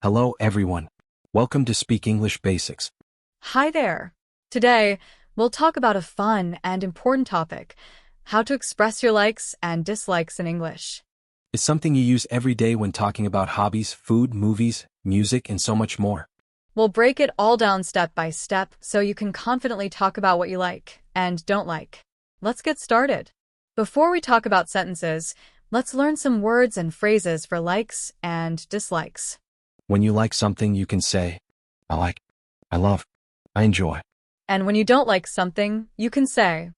Hello everyone. Welcome to Speak English Basics. Hi there. Today, we'll talk about a fun and important topic, how to express your likes and dislikes in English. It's something you use every day when talking about hobbies, food, movies, music, and so much more. We'll break it all down step by step so you can confidently talk about what you like and don't like. Let's get started. Before we talk about sentences, let's learn some words and phrases for likes and dislikes. When you like something, you can say, I like, I love, I enjoy. And when you don't like something, you can say,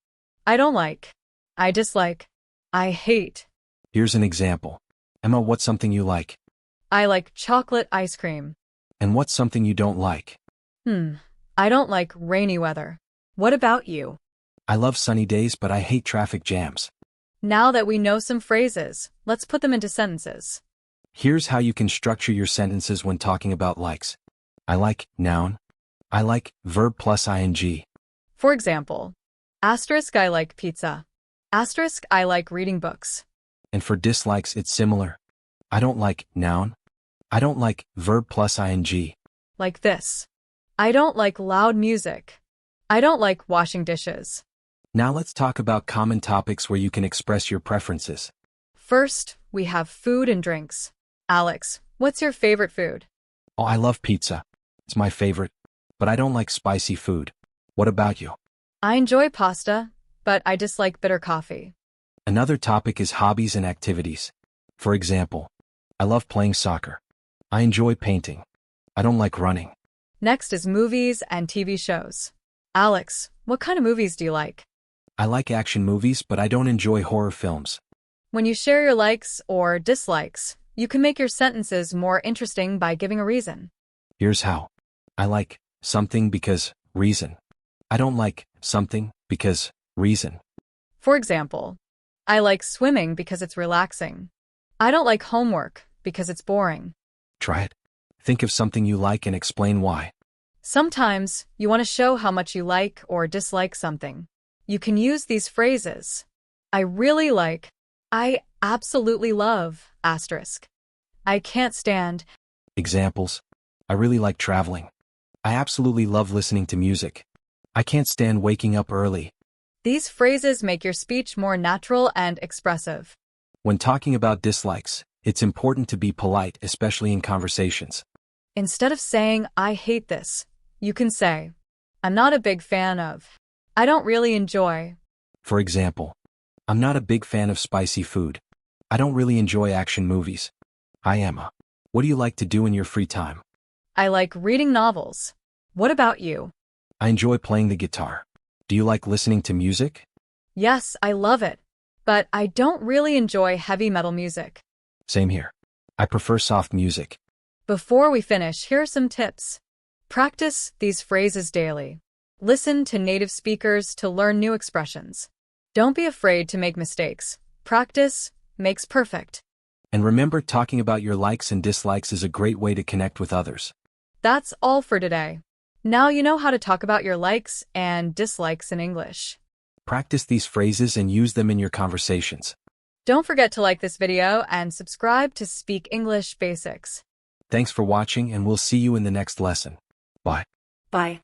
I don't like, I dislike, I hate. Here's an example. Emma, what's something you like? I like chocolate ice cream. And what's something you don't like? I don't like rainy weather. What about you? I love sunny days, but I hate traffic jams. Now that we know some phrases, let's put them into sentences. Here's how you can structure your sentences when talking about likes. I like, noun. I like, verb plus ing. For example, asterisk I like pizza. Asterisk I like reading books. And for dislikes, it's similar. I don't like, noun. I don't like, verb plus ing. Like this. I don't like loud music. I don't like washing dishes. Now let's talk about common topics where you can express your preferences. First, we have food and drinks. Alex, what's your favorite food? Oh, I love pizza. It's my favorite, but I don't like spicy food. What about you? I enjoy pasta, but I dislike bitter coffee. Another topic is hobbies and activities. For example, I love playing soccer. I enjoy painting. I don't like running. Next is movies and TV shows. Alex, what kind of movies do you like? I like action movies, but I don't enjoy horror films. When you share your likes or dislikes, you can make your sentences more interesting by giving a reason. Here's how. I like something because reason. I don't like something because reason. For example, I like swimming because it's relaxing. I don't like homework because it's boring. Try it. Think of something you like and explain why. Sometimes you want to show how much you like or dislike something. You can use these phrases. I really like. I absolutely love, asterisk. I can't stand. Examples. I really like traveling. I absolutely love listening to music. I can't stand waking up early. These phrases make your speech more natural and expressive. When talking about dislikes, it's important to be polite, especially in conversations. Instead of saying, I hate this, you can say, I'm not a big fan of. I don't really enjoy. For example, I'm not a big fan of spicy food. I don't really enjoy action movies. Hi Emma. What do you like to do in your free time? I like reading novels. What about you? I enjoy playing the guitar. Do you like listening to music? Yes, I love it. But I don't really enjoy heavy metal music. Same here. I prefer soft music. Before we finish, here are some tips. Practice these phrases daily. Listen to native speakers to learn new expressions. Don't be afraid to make mistakes. Practice makes perfect. And remember, talking about your likes and dislikes is a great way to connect with others. That's all for today. Now you know how to talk about your likes and dislikes in English. Practice these phrases and use them in your conversations. Don't forget to like this video and subscribe to Speak English Basics. Thanks for watching, and we'll see you in the next lesson. Bye. Bye.